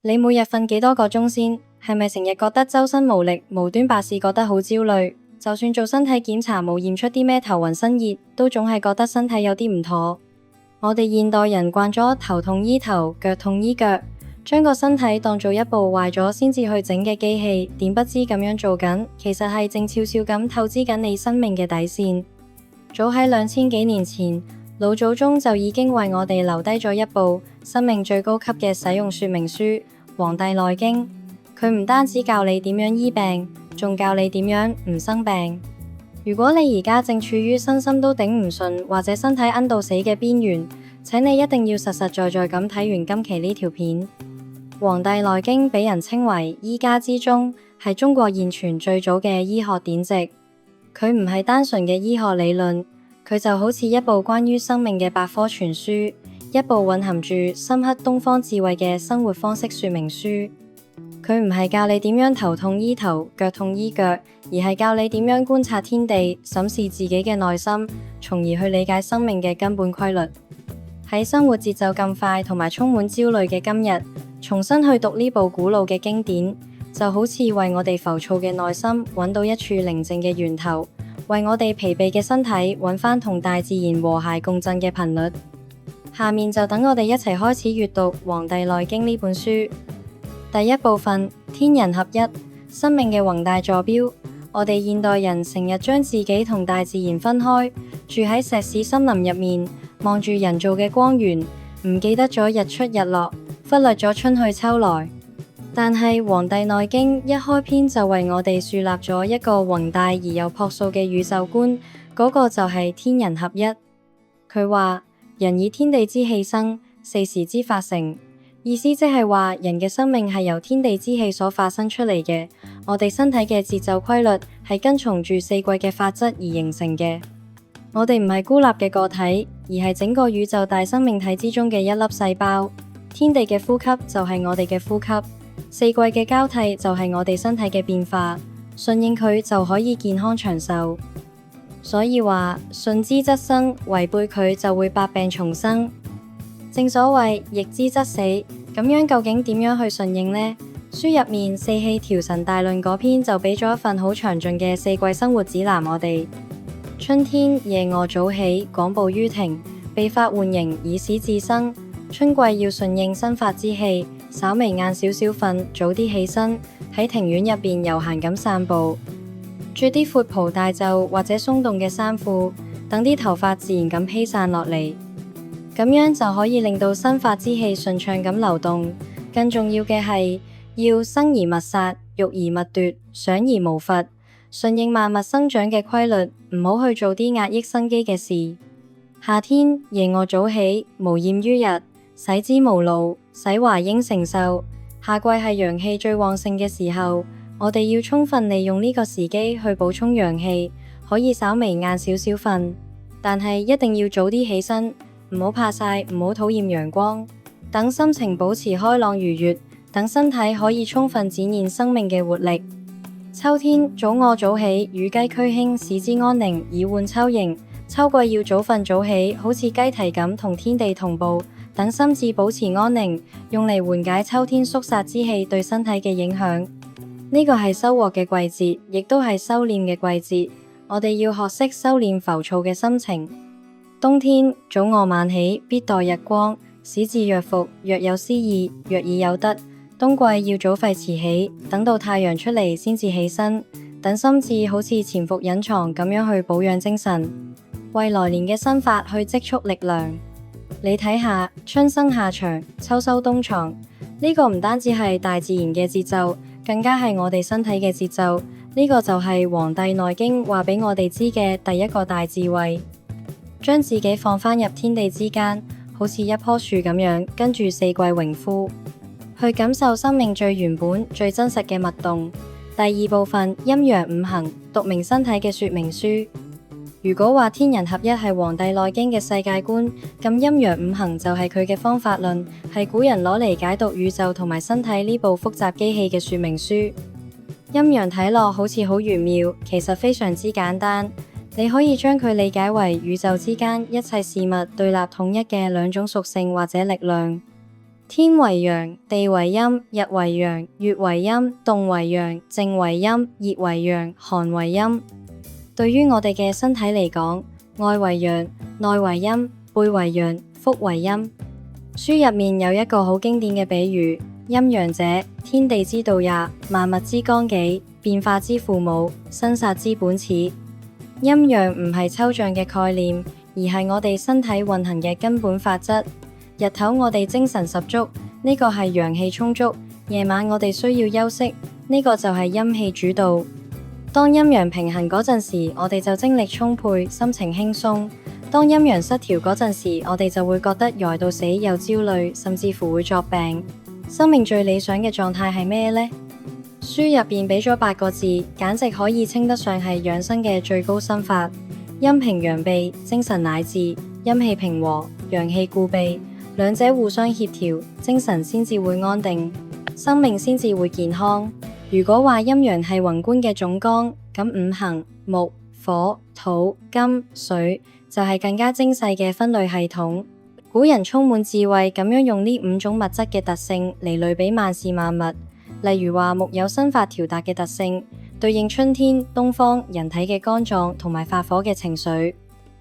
你每日瞓幾多個鐘先？係咪成日覺得周身無力，無端白事覺得好焦慮？就算做身體檢查冇驗出啲咩頭暈身熱，都總係覺得身體有啲唔妥。我哋現代人慣咗頭痛醫頭，腳痛醫腳，將個身體當做一部壞咗先至去整嘅機器，點不知咁樣做緊，其實係靜悄悄咁透支緊你生命嘅底線。早喺2000幾年前，老祖宗就已經為我哋留低咗一部生命最高級嘅使用說明書《黃帝內經》。佢唔單止教你點樣醫病，仲教你點樣唔生病。如果你而家正處於身心都頂唔順，或者身體奀到死嘅邊緣，請你一定要實實在在咁睇完今期呢條片。《黃帝內經》俾人稱為醫家之宗，係中國現存最早嘅醫學典籍。佢唔係單純嘅醫學理論，佢就好似一部關於生命嘅百科全書，一部蘊含住深刻東方智慧嘅生活方式說明書。佢唔係教你點樣頭痛醫頭，腳痛醫腳，而係教你點樣觀察天地，審視自己嘅內心，從而去理解生命嘅根本規律。喺生活節奏咁快同埋充滿焦慮嘅今日，重新去讀呢部古老嘅經典，就好似為我哋浮躁嘅內心揾到一處寧靜嘅源頭，為我哋疲憊嘅身體揾返同大自然和諧共振嘅頻率。下面就等我哋一齊開始閱讀《黃帝內經》呢本書。第一部分，天人合一，生命嘅宏大坐標。我哋現代人成日將自己同大自然分開，住喺石屎森林入面，望住人造嘅光源，唔記得咗日出日落，忽略咗春去秋來。但係《黃帝內經》一開篇就為我哋樹立咗一個宏大而又樸素嘅宇宙觀，嗰個就係天人合一。佢話人以天地之氣生，四時之法成。意思即係話人嘅生命係由天地之氣所發生出嚟嘅，我哋身體嘅節奏規律係跟從住四季嘅法則而形成嘅。我哋唔係孤立嘅個體，而係整個宇宙大生命體之中嘅一粒細胞。天地嘅呼吸就係我哋嘅呼吸，四季嘅交替就係我哋身體嘅變化，順應佢就可以健康長壽。所以話順之則生，違背佢就會百病叢生。正所謂逆之則死，咁樣究竟點樣去順應呢？書入面四氣調神大論嗰篇就俾咗一份好詳盡嘅四季生活指南我哋。春天夜臥早起，廣步於庭，被發喚形，以使自生。春季要順應新發之氣，稍微晏少少瞓，早啲起身，喺庭院入邊悠閒咁散步，着啲闊袍大袖或者鬆動嘅衫褲，等啲頭髮自然咁披散落嚟。咁樣就可以令到新發之氣順暢咁流動。更重要嘅係要生而勿殺，育而勿奪，賞而無罰，順應萬物生長嘅規律，唔好去做啲壓抑生機嘅事。夏天夜臥早起，無厭於日，使之無勞，使華應承受。夏季係陽氣最旺盛嘅時候，我哋要充分利用呢個時機去補充陽氣，可以稍微晏少少瞓，但係一定要早啲起身。唔好怕曬，唔好討厭陽光，等心情保持開朗愉悅，等身體可以充分展現生命嘅活力。秋天早臥早起，與雞俱興，使之安寧，以換秋形。秋季要早瞓早起，好似雞啼咁同天地同步，等心智保持安寧，用嚟緩解秋天肅殺之氣對身體嘅影響。呢個係收穫嘅季節，亦都係修煉嘅季節。我哋要學識收斂浮躁嘅心情。冬天早臥晚起，必待日光，使志若伏，若有思意，若已有得。冬季要早廢遲起，等到太陽出嚟先至起身，等心智好似潛伏隱藏咁樣去保養精神，為來年嘅新發去積蓄力量。你睇下，春生夏長，秋收冬藏，呢個唔單止係大自然嘅節奏，更加係我哋身體嘅節奏。呢個就係《黃帝內經》話俾我哋知嘅第一個大智慧。將自己放返入天地之間，好似一棵樹咁樣，跟住四季榮枯，去感受生命最原本、最真實嘅脈動。第二部分，陰陽五行，讀明身體嘅說明書。如果話天人合一係《黃帝內經》嘅世界觀，咁陰陽五行就係佢嘅方法論，係古人攞嚟解讀宇宙同埋身體呢部複雜機器嘅說明書。陰陽睇落好似好玄妙，其實非常之簡單。你可以將佢理解為宇宙之間一切事物對立統一嘅兩種屬性或者力量。天為陽，地為陰，日為陽，月為陰，動為陽，靜為陰，熱為陽，寒為陰。對於我哋嘅身體嚟講，外為陽，內為陰，背為陽，腹為陰。書入面有一個好經典嘅比喻，陰陽者，天地之道也，萬物之綱紀，變化之父母，生殺之本始。陰陽唔係抽象嘅概念，而係我哋身體運行嘅根本法則。日頭我哋精神十足，呢個係陽氣充足；夜晚我哋需要休息，呢個就係陰氣主導。當陰陽平衡嗰陣時，我哋就精力充沛，心情輕鬆；當陰陽失調嗰陣時，我哋就會覺得呆到死又焦慮，甚至乎會作病。生命最理想嘅狀態係咩呢？書入邊俾咗8個字，簡直可以稱得上係養生嘅最高心法。陰平陽秘，精神乃治；陰氣平和，陽氣固備，兩者互相協調，精神先至會安定，生命先至會健康。如果話陰陽係宏觀嘅總綱，咁五行木、火、土、金、水就係更加精細嘅分類系統。古人充滿智慧咁樣用呢5種物質嘅特性嚟類比萬事萬物。例如話木有生發調達嘅特性，對應春天、東方人體嘅肝臟同埋發火嘅情緒。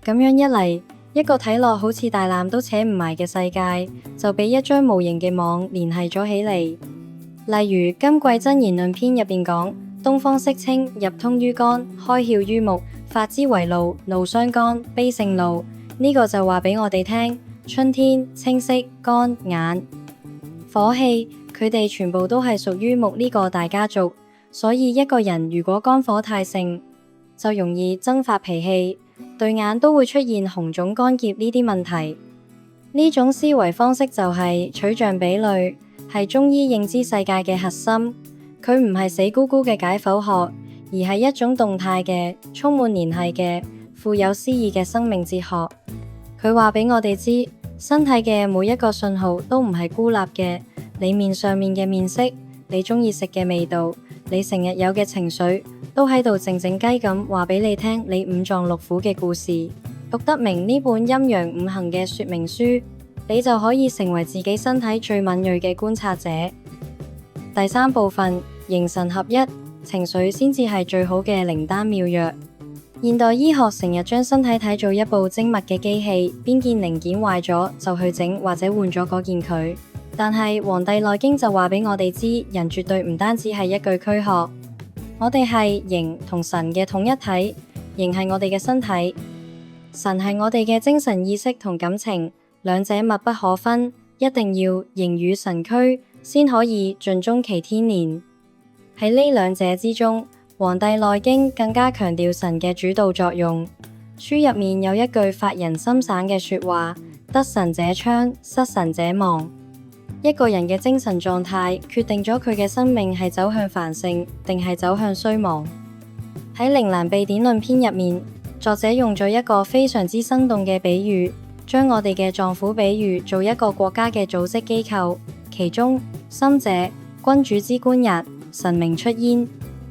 咁樣一嚟，一個睇落好似大纜都扯唔埋嘅世界，就俾一張無形嘅網連繫咗起嚟。例如《今季真言論篇》入邊講：東方色清，入通於肝，開竅於目，發之為怒，怒傷肝，悲勝怒。呢個就話俾我哋聽，春天清晰肝眼，火氣。佢哋全部都係屬於木呢個大家族，所以一個人如果肝火太盛，就容易增發脾氣，對眼都會出現紅腫乾澀呢啲問題。呢種思維方式就係取象比類，係中醫認知世界嘅核心。佢唔係死咕咕嘅解剖學，而係一種動態嘅、充滿聯繫嘅、富有詩意嘅生命哲學。佢話俾我哋知，身體嘅每一個信號都唔係孤立嘅。你面上面嘅面色，你鍾意食嘅味道，你成日有嘅情緒，都喺度靜靜雞咁話俾你聽你五臟六腑嘅故事。讀得明呢本陰陽五行嘅說明書，你就可以成為自己身體最敏銳嘅觀察者。第3部分，形神合一，情緒先至係最好嘅靈丹妙藥。現代醫學成日將身體睇做一部精密嘅機器，邊件零件壞咗就去整或者換咗嗰件佢。但係《黃帝內經》就話俾我哋知，人絕對唔單止係一具軀殼，我哋係形同神嘅統一體。形係我哋嘅身體，神係我哋嘅精神意識同感情，兩者密不可分，一定要形與神俱，先可以盡終其天年。喺呢兩者之中，《黃帝內經》更加強調神嘅主導作用。書入面有一句發人心省嘅說話：得神者昌，失神者亡。一個人嘅精神狀態決定咗佢嘅生命係走向繁盛定係走向衰亡。喺《靈蘭秘典論篇》入面，作者用咗一個非常之生動嘅比喻，將我哋嘅臟腑比喻做一個國家嘅組織機構，其中心者，君主之官也，神明出焉。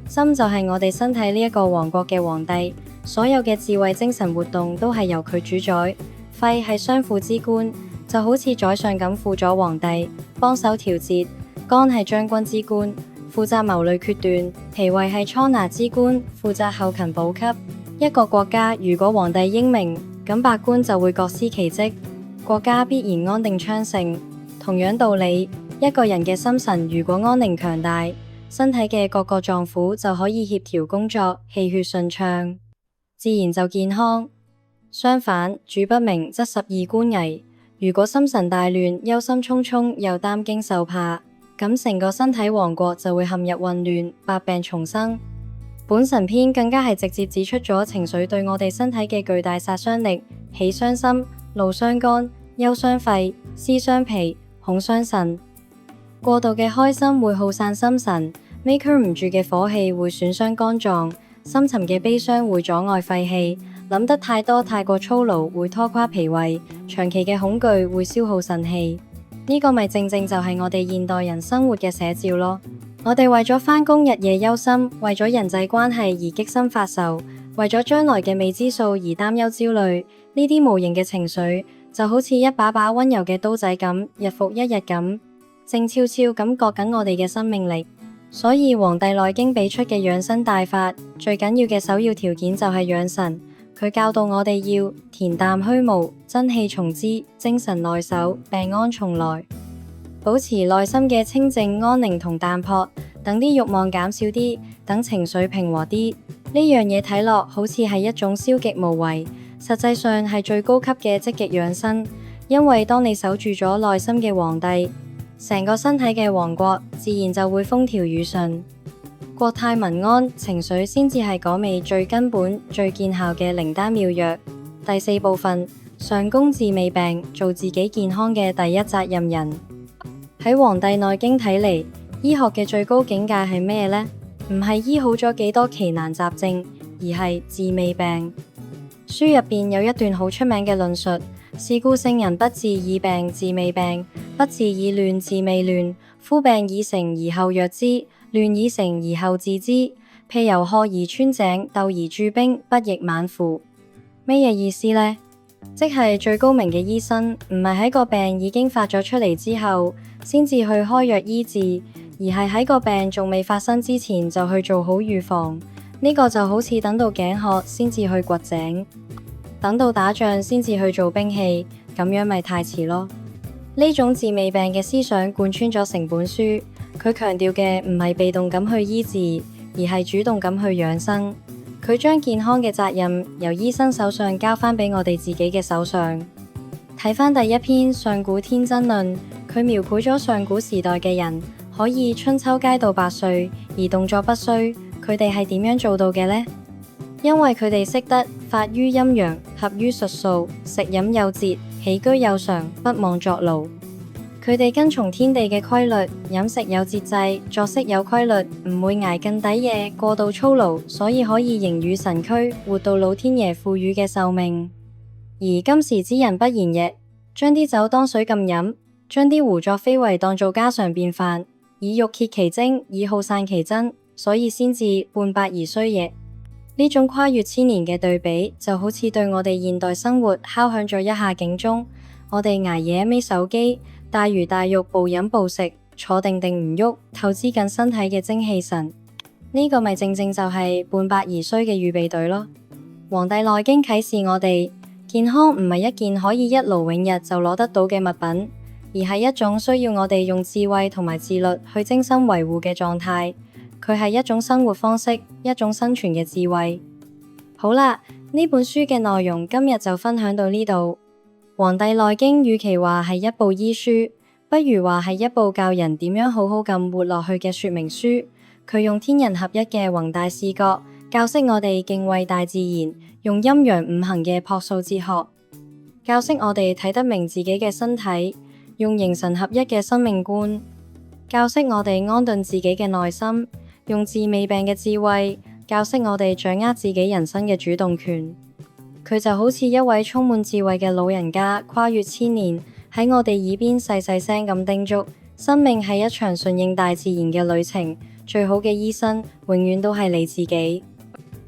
心就係我哋身體呢一個王國嘅皇帝，所有嘅智慧精神活動都係由佢主宰。肺係相輔之官，就好似宰相咁輔佐皇帝，幫手調節。肝係將軍之官，負責謀慮決斷。脾胃係倉拿之官，負責後勤補給。一個國家如果皇帝英明，咁百官就會各司其職，國家必然安定昌盛。同樣道理，一個人嘅心神如果安寧強大，身體嘅各個臟腑就可以協調工作，氣血順暢，自然就健康。相反，主不明則十二官危。如果心神大亂，憂心忡忡，又擔驚受怕，咁成個身體王國就會陷入混亂，百病叢生。本神篇更加係直接指出咗情緒對我哋身體嘅巨大殺傷力：喜傷心，怒傷肝，憂傷肺，思傷脾，恐傷腎。過度嘅開心會耗散心神，孭屈唔住嘅火氣會損傷肝臟，深沉嘅悲傷會阻礙肺氣。諗得太多太過操勞會拖垮脾胃，長期嘅恐懼會消耗腎氣。呢個咪正正就係我哋現代人生活嘅寫照咯。我哋為咗返工日夜憂心，為咗人際關係而激心發愁，為咗將來嘅未知數而擔憂焦慮。呢啲無形嘅情緒就好似一把把溫柔嘅刀仔咁，日復一日咁靜悄悄咁割緊我哋嘅生命力。所以《黃帝內經》俾出嘅養生大法，最緊要嘅首要條件就係養神。佢教導我哋要恬淡虛無，真氣從之，精神內守，病安從來。保持內心嘅清靜、安寧同淡泊，等啲慾望減少啲，等情緒平和啲。呢樣嘢睇落好似係一種消極無為，實際上係最高級嘅積極養生。因為當你守住咗內心嘅皇帝，成個身體嘅王國自然就會風調雨順，國泰民安，情緒先至係嗰味最根本、最見效嘅靈丹妙藥。第四部分，上工治未病，做自己健康嘅第一責任人。喺《黃帝內經》睇嚟，醫學嘅最高境界係咩呢？唔係醫好咗幾多奇難雜症，而係治未病。書入邊有一段好出名嘅論述：是故聖人不治已病，治未病；不治已亂，治未亂。夫病已成而後藥之，亂已成而後治之。譬猶渴而穿井，鬥而鑄冰，不亦晚乎？咩嘢意思呢？即係最高明嘅醫生，唔係喺個病已經發咗出嚟之後，先至去開藥醫治，而係喺個病仲未發生之前就去做好預防。呢個就好似等到頸渴先至去掘井，等到打仗先至去做兵器，咁樣咪太遲咯。呢種治未病嘅思想貫穿咗成本書，佢強調嘅唔係被動咁去醫治，而係主動咁去養生。佢將健康嘅責任由醫生手上交翻俾我哋自己嘅手上。睇翻第一篇《上古天真論》，佢描繪咗上古時代嘅人可以春秋皆度百歲，而動作不衰。佢哋係點樣做到嘅呢？因為佢哋識得發於陰陽，合於術數，食飲有節，起居有常，不妄作勞。佢哋跟從天地嘅規律，飲食有節制，作息有規律，唔會捱更抵夜，過度操勞，所以可以形與神俱，活到老天爺賦予嘅壽命。而今時之人不然亦，將啲酒當水咁飲，將啲胡作非為當做家常便飯，以欲竭其精，以耗散其真，所以先至半百而衰亦。呢種跨越千年嘅對比，就好似對我哋現代生活敲響咗一下警鐘。我哋捱夜眯手機，大魚大肉，暴飲暴食，坐定定唔喐，透支緊身體嘅精氣神。呢個咪正正就係半百而衰嘅預備隊咯。《黃帝內經》啟示我哋，健康唔係一件可以一勞永逸就攞得到嘅物品，而係一種需要我哋用智慧同埋自律去精心維護嘅狀態。佢係一種生活方式，一種生存嘅智慧。好啦，呢本書嘅內容今日就分享到呢度。《黃帝內經》與其話係一部醫書，不如話係一部教人點樣好好咁活落去嘅說明書。佢用天人合一嘅宏大視角，教識我哋敬畏大自然，用陰陽五行嘅樸素哲學，教識我哋睇得明自己嘅身體，用形神合一嘅生命觀，教識我哋安頓自己嘅內心，用治未病嘅智慧，教識我哋掌握自己人生嘅主動權。佢就好似一位充滿智慧嘅老人家，跨越千年，喺我哋耳邊細細聲咁叮囑：生命係一場順應大自然嘅旅程，最好嘅醫生永遠都係你自己。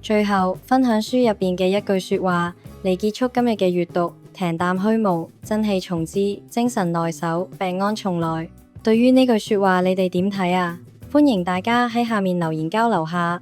最後分享書入邊嘅一句說話嚟結束今日嘅閱讀：恬淡虛無，真氣從之，精神內守，病安從來。對於呢句說話，你哋點睇啊？歡迎大家喺下面留言交流下。